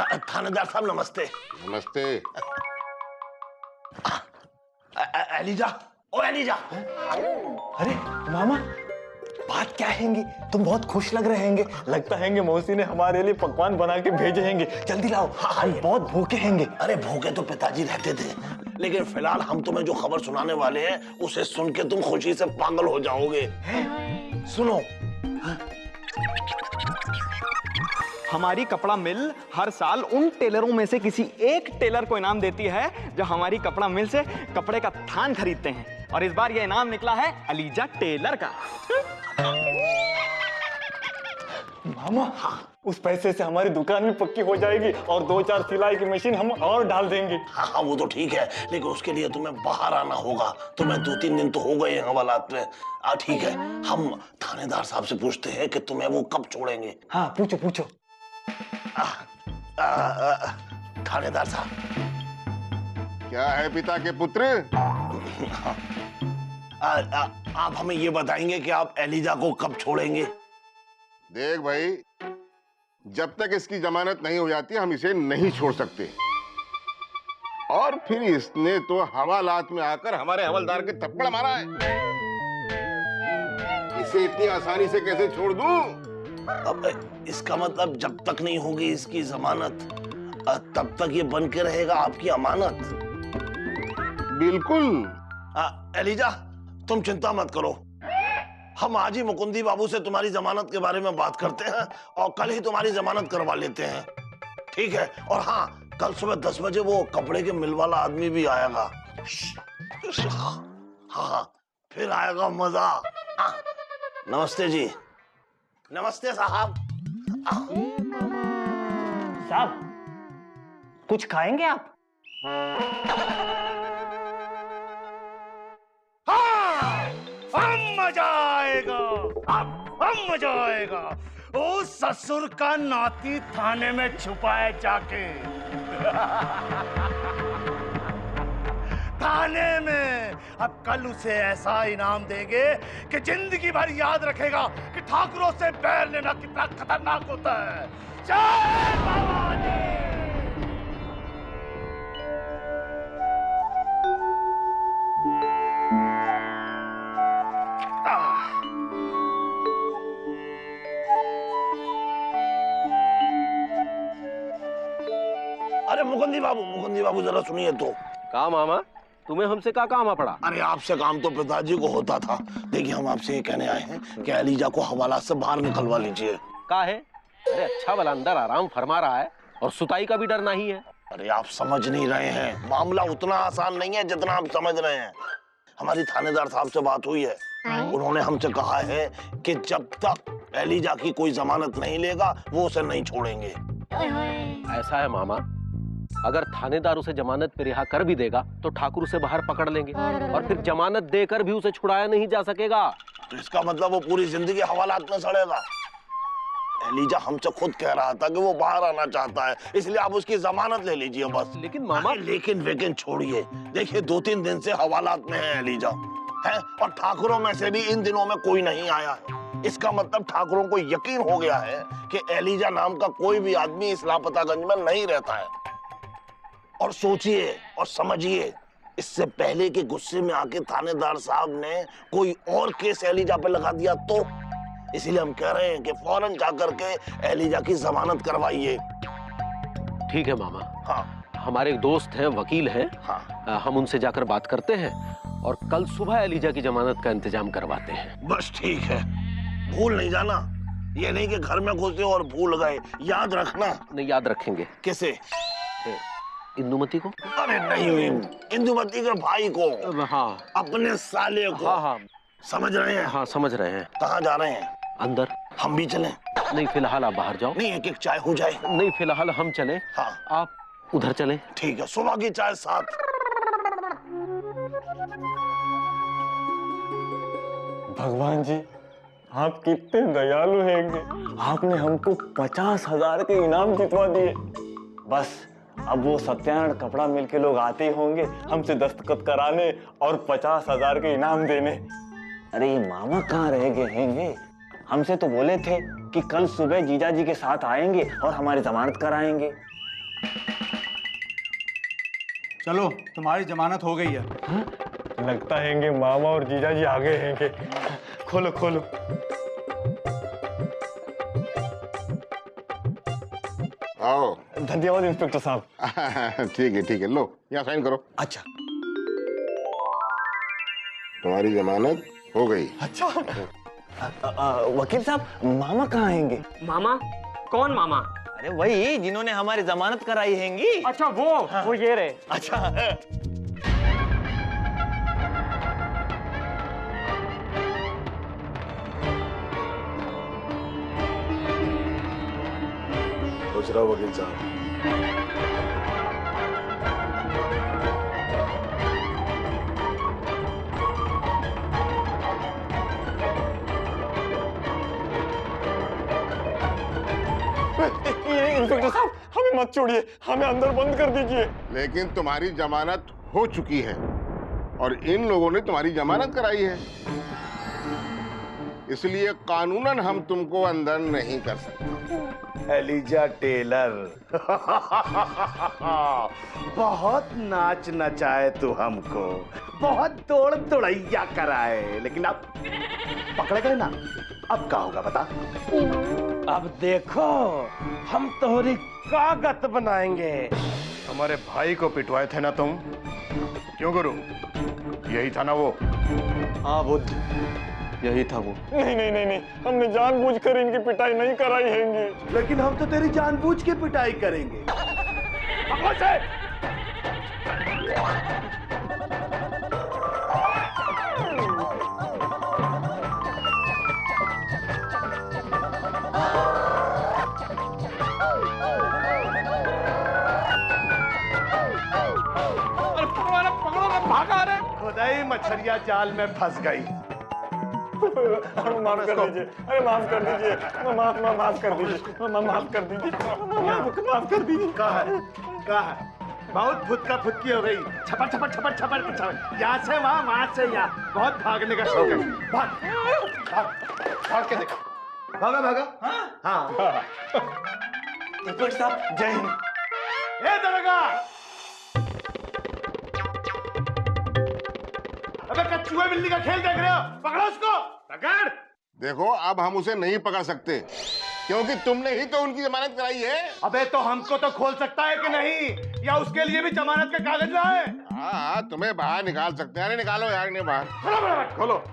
थानेदार साहब नमस्ते। नमस्ते। एलिजा, ओ एलिजा। अरे मामा, बात क्या हैंगी? तुम बहुत खुश लग रहे हैंगे। लगता हैंगे मौसी ने हमारे लिए पकवान बना के भेजे हैंगे। जल्दी लाओ, हम बहुत भूखे हैंगे। अरे भूखे तो पिताजी रहते थे, लेकिन फिलहाल हम तुम्हें जो खबर सुनाने वाले हैं उसे सुन के तुम खुशी से पागल हो जाओगे। सुनो। हमारी कपड़ा मिल हर साल उन टेलरों में से किसी एक टेलर को इनाम देती है जो हमारी कपड़ा मिल से कपड़े का थान खरीदते हैं, और इस बार यह इनाम निकला है एलिजा टेलर का। मामा, उस पैसे से हमारी दुकान भी पक्की हो जाएगी और 2-4 सिलाई की मशीन हम और डाल देंगे। हाँ वो तो ठीक है, लेकिन उसके लिए तुम्हें बाहर आना होगा। तुम्हें 2-3 दिन तो हो गए हैं हवालात में। ठीक है, हम थानेदार साहब से पूछते हैं कि तुम्हें वो कब छोड़ेंगे। हाँ पूछो पूछो। थानेदार साहब। क्या है पिता के पुत्र? आप हमें ये बताएंगे कि आप एलिजा को कब छोड़ेंगे? देख भाई, जब तक इसकी जमानत नहीं हो जाती हम इसे नहीं छोड़ सकते। और फिर इसने तो हवालात में आकर हमारे हवलदार के थप्पड़ मारा है। इसे इतनी आसानी से कैसे छोड़ दूं? अब इसका मतलब जब तक नहीं होगी इसकी जमानत तब तक ये बन के रहेगा आपकी अमानत। बिल्कुल। एलिजा, तुम चिंता मत करो। हम आज ही मुकुंदी बाबू से तुम्हारी जमानत के बारे में बात करते हैं और कल ही तुम्हारी जमानत करवा लेते हैं। ठीक है? और हाँ, कल सुबह 10 बजे वो कपड़े के मिल वाला आदमी भी आएगा। हाँ, फिर आएगा मजा। नमस्ते जी। नमस्ते साहब। साहब, कुछ खाएंगे आप? हम मजा आएगा, हम मजा आएगा। ओ ससुर का नाती थाने में छुपाए जाके थाने में अब कल उसे ऐसा इनाम देंगे कि जिंदगी भर याद रखेगा कि ठाकुरों से बैर लेना कितना खतरनाक होता है। जय भवानी। अरे मुकुंदी बाबू जरा सुनिए तो। का मामा, तुम्हें हमसे क्या काम पड़ा? अरे आपसे काम तो पिताजी को होता था। देखिए, हम आपसे ये कहने आए हैं कि एलिजा को हवालात से बाहर निकलवा लीजिए। का है? अरे अच्छा वाला अंदर आराम फरमा रहा है और सुताई का भी डर नहीं है। अरे आप समझ नहीं रहे हैं, मामला उतना आसान नहीं है जितना आप समझ रहे हैं। हमारी थानेदार साहब से बात हुई है, उन्होंने हमसे कहा है कि जब तक एलिजा की कोई जमानत नहीं लेगा वो उसे नहीं छोड़ेंगे। ऐसा है मामा, अगर थानेदार उसे जमानत पे रिहा कर भी देगा तो ठाकुर उसे बाहर पकड़ लेंगे और फिर जमानत देकर भी उसे छुड़ाया नहीं जा सकेगा। तो इसका मतलब वो पूरी जिंदगी हवालात में सड़ेगा। एलिजा हमसे खुद कह रहा था कि वो बाहर आना चाहता है, इसलिए आप उसकी जमानत ले लीजिए बस। लेकिन मामा, लेकिन छोड़िए। देखिए, 2-3 दिन से हवालात में है एलिजा, है, और ठाकुरों में से भी इन दिनों में कोई नहीं आया है। इसका मतलब ठाकुरों को यकीन हो गया है कि एलिजा नाम का कोई भी आदमी इस लापतागंज में नहीं रहता है। और सोचिए और समझिए, इससे पहले कि गुस्से में आके थानेदार साहब ने कोई और केस एलिजा पे लगा दिया तो, इसीलिए हम कह रहे हैं कि फौरन जाकर के एलिजा की जमानत करवाइए। ठीक है मामा। हाँ, हमारे एक दोस्त हैं, वकील हैं। हाँ, हम उनसे जाकर बात करते हैं और कल सुबह एलिजा की जमानत का इंतजाम करवाते हैं। बस ठीक है। भूल नहीं जाना, ये नहीं कि घर में घुसे और भूल गए, याद रखना। नहीं, याद रखेंगे। किसे? इंदुमती को? अरे नहीं, इंदुमती के भाई को। हाँ, अपने साले को। हाँ हाँ, समझ रहे हैं? हाँ समझ रहे हैं। कहाँ जा रहे हैं? अंदर। हम भी चलें? नहीं, फिलहाल आप बाहर जाओ। नहीं, एक चाय हो जाए। नहीं, फिलहाल हम चलें। हाँ, आप उधर चलें। ठीक है, सुबह की चाय साथ। भगवान जी, आप कितने दयालु हैंगे। आपने हमको 50,000 के इनाम जितवा दिए। बस अब वो सत्यानारायण कपड़ा मिल के लोग आते ही होंगे हमसे दस्तखत कराने और 50,000 के इनाम देने। अरे ये मामा कहाँ रह गए हैंगे? हमसे तो बोले थे कि कल सुबह जीजा जी के साथ आएंगे और हमारी जमानत कराएंगे। चलो तुम्हारी जमानत हो गई है। लगता है मामा और जीजा जी आगे हैं। खोलो खोलो। आओ। धन्यवाद इंस्पेक्टर साहब। ठीक है, लो यहाँ साइन करो। अच्छा तुम्हारी जमानत हो गई। अच्छा। वकील साहब, मामा कहाँ हैंगे? मामा? कौन मामा? अरे वही जिन्होंने हमारी जमानत कराई हैंगी। अच्छा वो ये रहे। अच्छा। सोच रहा हूँ वकील साहब, इंस्पेक्टर साहब, हमें मत छोड़िए, हमें अंदर बंद कर दीजिए। लेकिन तुम्हारी जमानत हो चुकी है और इन लोगों ने तुम्हारी जमानत कराई है, इसलिए कानूनन हम तुमको अंदर नहीं कर सकते। Eliza Taylor. बहुत नाच नचाए तू हमको, बहुत दौड़ दौड़ैया कराए, लेकिन अब पकड़े गए ना, अब क्या होगा बता? अब देखो हम तोहरी कागत बनाएंगे। हमारे भाई को पिटवाए थे ना तुम, क्यों गुरु? यही था ना वो? हाँ बुद्ध, यही था वो। नहीं नहीं नहीं नहीं, हमने जानबूझकर इनकी पिटाई नहीं कराई हैंगी। लेकिन हम तो तेरी जानबूझ के पिटाई करेंगे। पकड़ो से। भागा रे। खुदाई मछलियां जाल में फंस गई। माफ कर दीजिए, अरे माफ कर दीजिए, माफ कर दीजिए, माफ कर दीजिए, माफ कर दीजिए। कहा है? बहुत फुदका फुदकी हो गई। छपर छपर छपर छपर छपर, यहाँ से वहाँ से यहाँ, बहुत भागने का शौक है। भाग भाग भाग के देखो, भागा भागा। हाँ। इंस्पेक्टर साहब, जय हिंद। ए दरोगा, अबे कछुए बिल्ली का खेल देख रहे हो? पकड़ो उसको, पकड़। देखो अब हम उसे नहीं पकड़ सकते क्योंकि तुमने ही तो उनकी जमानत कराई है। अबे तो हमको तो खोल सकता है कि नहीं, या उसके लिए भी जमानत के कागज लाए? हाँ, तुम्हें बाहर निकाल सकते हैं। अरे निकालो यार इन्हें बाहर। खोलो खोलो।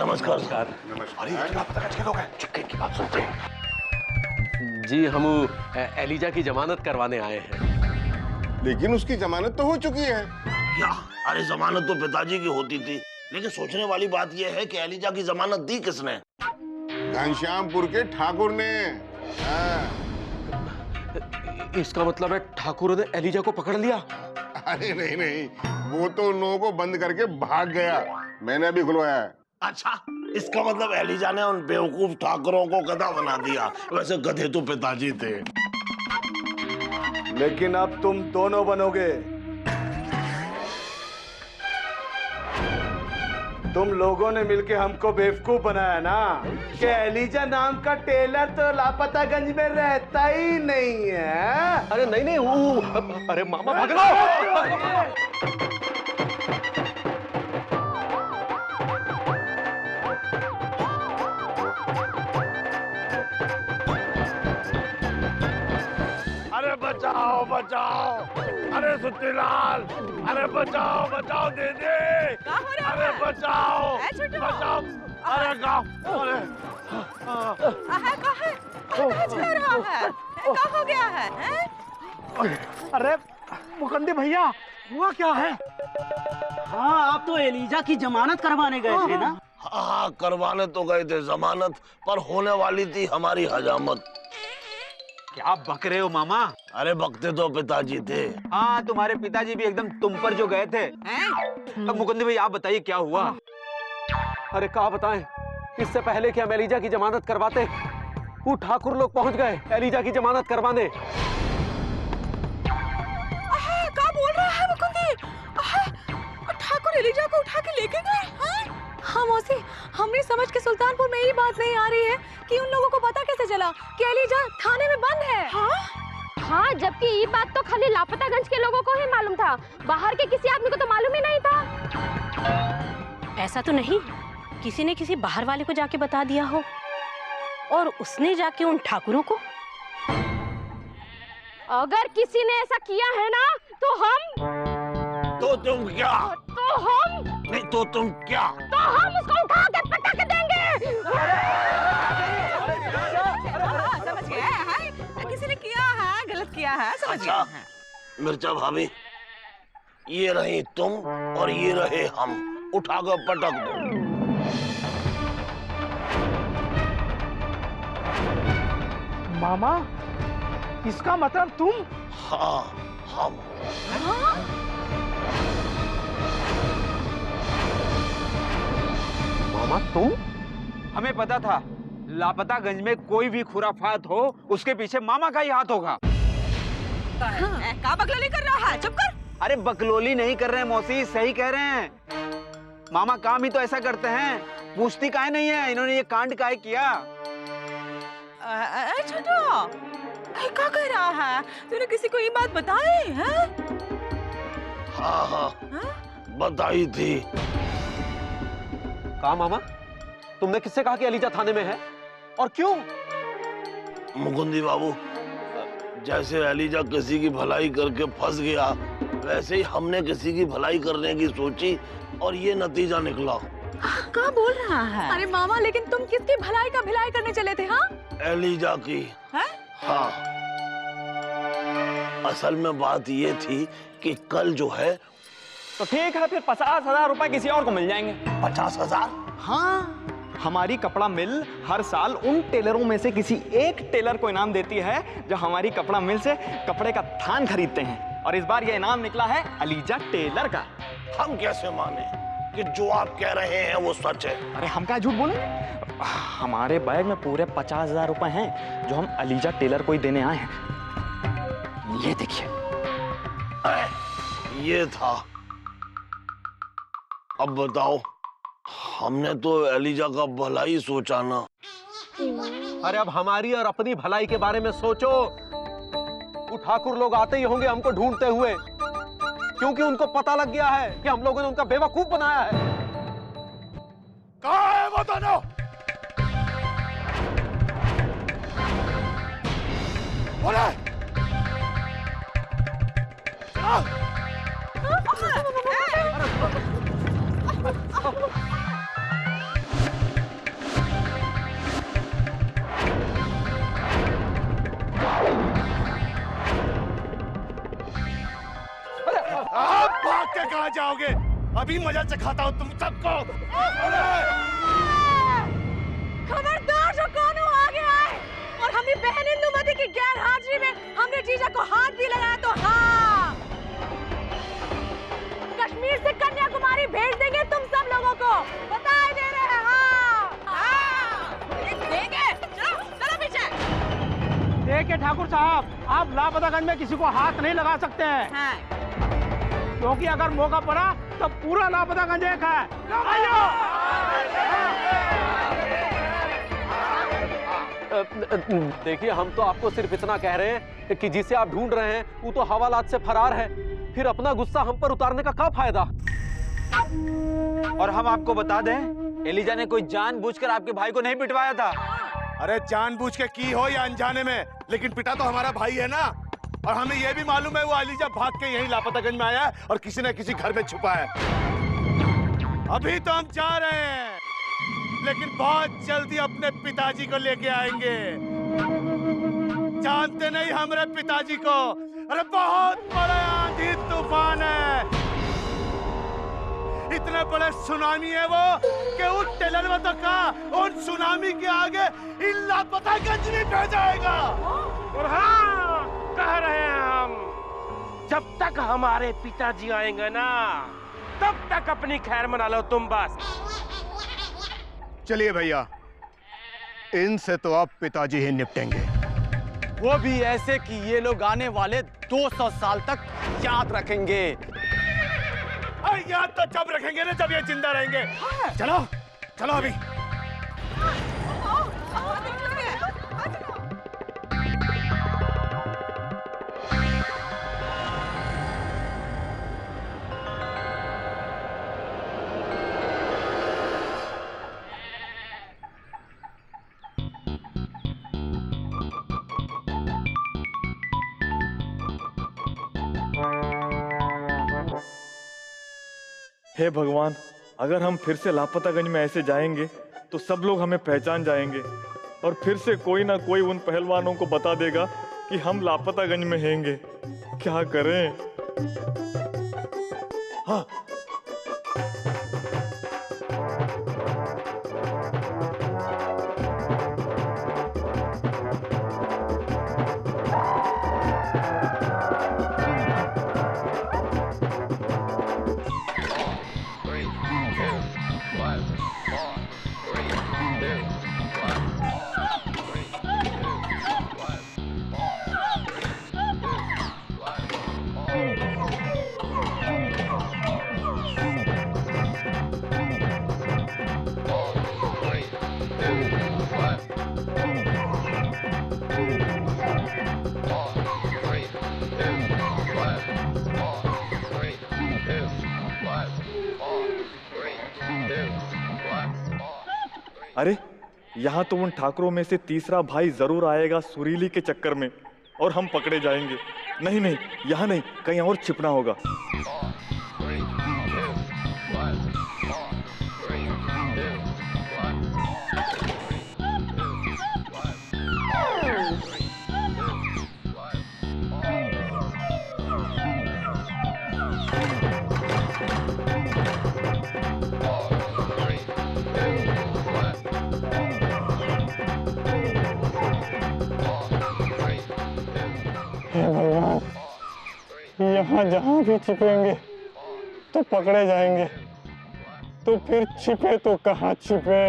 नमस्कार सर। अरे आप तक के लोग हैं, चुपके की बात सुनते हैं। जी हम एलिजा की जमानत करवाने आए हैं। लेकिन उसकी जमानत तो हो चुकी है। क्या? अरे जमानत तो पिताजी की होती थी, लेकिन सोचने वाली बात यह है कि एलिजा की जमानत दी किसने? घनश्यामपुर के ठाकुर ने। हाँ। इसका मतलब है ठाकुर ने एलिजा को पकड़ लिया? अरे नहीं, वो तो उन लोगों को बंद करके भाग गया, मैंने अभी खुलवाया है। अच्छा, इसका मतलब एलिजा ने उन बेवकूफ ठाकुरों को गधा बना दिया। वैसे गधे तो पिताजी थे। लेकिन अब तुम दोनों बनोगे। तुम लोगों ने मिलके हमको बेवकूफ बनाया ना कि एलिजा नाम का टेलर तो लापतागंज में रहता ही नहीं है। अरे नहीं वो अरे मामा भाग लो। अरे बचाओ बचाओ, अरे सुट्टीलाल, अरे बचाओ बचाओ दीदी, अरे बचाओ बचाओ, अरे गाँव, अरे क्या हो गया है? अरे मुकंदी भैया, हुआ क्या है? हाँ, आप तो एलिजा की जमानत करवाने गए थे ना? हाँ, करवाने तो गए थे जमानत, पर होने वाली थी हमारी हजामत। क्या बक रहे हो मामा? अरे बकते तो पिताजी थे। हाँ, तुम्हारे पिताजी भी एकदम तुम पर जो गए थे। अब मुकुंद भाई आप बताइए क्या हुआ? अरे क्या बताएं, इससे पहले कि हम एलिजा की जमानत करवाते, वो ठाकुर लोग पहुंच गए एलिजा की जमानत करवाने। क्या बोल रहा है मुकुंदी? ठाकुर एलिजा को उठा के लेके गए? हाँ मौसी, हमने समझ के सुल्तानपुर में ये बात नहीं आ रही है कि उन लोगों को पता कैसे चला कि एलिजा थाने में बंद है। हाँ, जबकि ये बात तो खाली लापतागंज के लोगों को ही मालूम था, बाहर के किसी आदमी को तो मालूम ही नहीं था। ऐसा तो नहीं किसी ने किसी बाहर वाले को जाके बता दिया हो और उसने जाके उन ठाकुरों को? अगर किसी ने ऐसा किया है ना तो हम तुम क्या? नहीं तो तुम क्या? तो हम उसको उठा के पटक देंगे। समझ गए हैं? किसी ने किया है, गलत किया है, समझ गए अच्छा हैं। मिर्चा भाभी, ये रही तुम और ये रहे हम, उठाकर पटक दो। मामा, इसका मतलब तुम? हाँ हम। मामा तुम? हमें पता था लापतागंज में कोई भी खुराफात हो उसके पीछे मामा का ही हाथ होगा। का बकलोली कर रहा है? चुप कर। अरे बकलोली नहीं कर रहे हैं मौसी, सही कह रहे हैं। मामा काम ही तो ऐसा करते हैं, पूछती काहे नहीं है इन्होंने ये कांड काहे किया। छोटो, क्या कह रहा है? तूने किसी को ये बात बताई है? हाँ बताई थी। कहा मामा? तुमने किससे कहा कि एलिजा थाने में है और क्यों? मुकुंदी बाबू, जैसे एलिजा किसी की भलाई करके फंस गया, वैसे ही हमने किसी की भलाई करने की सोची और ये नतीजा निकला। क्या बोल रहा है? अरे मामा, लेकिन तुम किसकी भलाई का भिलाई करने चले थे? हाँ, एलिजा की। है? हाँ, असल में बात ये थी कि कल जो है। तो ठीक है, फिर 50,000 रुपए किसी और को मिल जाएंगे। 50,000? हाँ, हमारी कपड़ा मिल हर साल उन टेलरों में से किसी एक टेलर को इनाम देती है जो हमारी कपड़ा मिल से कपड़े का थान खरीदते हैं। और इस बार यह इनाम निकला है एलिजा टेलर का। हम कैसे माने कि जो आप कह रहे हैं वो सच है? अरे हम क्या झूठ बोले? हमारे बैग में पूरे 50,000 रुपए हैं जो हम एलिजा टेलर को ही देने आए हैं। ये देखिए। ये था। अब बताओ, हमने तो एलिजा का भलाई सोचा ना। अरे अब हमारी और अपनी भलाई के बारे में सोचो। वो ठाकुर लोग आते ही होंगे हमको ढूंढते हुए, क्योंकि उनको पता लग गया है कि हम लोगों ने उनका बेवकूफ बनाया है। कहाँ है वो दोनों? बोले। आप भाग के कहाँ जाओगे? अभी मजा चखाता हूँ तुम सबको। खबरदार जो कानू आगे आए और हमें बहन इंदुमती की गैर हाजिरी में हमने जीजा को हाथ भी लगाया तो हाँ, कश्मीर से कन्याकुमारी भेज देंगे तुम सब लोगों को, बता ही दे रहे हैं। हाँ, देंगे। चलो, चलो पीछे। देखिए ठाकुर साहब, आप लापतागंज में किसी को हाथ नहीं लगा सकते हैं, क्योंकि अगर मौका पड़ा तो पूरा लापतागंज एक है। देखिए, हम तो आपको सिर्फ इतना कह रहे हैं कि जिसे आप ढूंढ रहे हैं वो तो हवालात से फरार है, फिर अपना गुस्सा हम पर उतारने का क्या फायदा? और हम आपको बता दें, एलिजा ने कोई जानबूझकर आपके भाई को नहीं पिटवाया था। अरे जानबूझ के की हो या अनजाने में, लेकिन पिता तो हमारा भाई है ना। और हमें यह भी मालूम है वो एलिजा भाग के यहीं लापतागंज में आया है और किसी न किसी घर में छुपा है। अभी तो हम जा रहे हैं, लेकिन बहुत जल्दी अपने पिताजी को लेके आएंगे। जानते नहीं हमारे पिताजी को? अरे बहुत बड़ा आंधी तूफान है, इतने बड़े सुनामी है वो कि उस टेलर में तो कहा उन सुनामी के आगे इन लापतागंज भी बह जाएगा। और हाँ, कह रहे हैं हम, जब तक हमारे पिताजी आएंगे ना, तब तक अपनी खैर मना लो तुम बस। चलिए भैया, इनसे तो अब पिताजी ही निपटेंगे। वो भी ऐसे कि ये लोग आने वाले 200 साल तक याद रखेंगे। यहाँ तो जब रखेंगे ना जब ये जिंदा रहेंगे। चलो चलो अभी। हे भगवान, अगर हम फिर से लापतागंज में ऐसे जाएंगे तो सब लोग हमें पहचान जाएंगे और फिर से कोई ना कोई उन पहलवानों को बता देगा कि हम लापतागंज में हैंगे। क्या करें? हाँ, अरे यहाँ तो उन ठाकुरों में से तीसरा भाई जरूर आएगा सुरीली के चक्कर में और हम पकड़े जाएंगे। नहीं नहीं, यहाँ नहीं, कहीं और छिपना होगा। हे भगवान, यहाँ जहाँ भी छिपेंगे तो पकड़े जाएंगे, तो फिर छिपे तो कहाँ छिपे।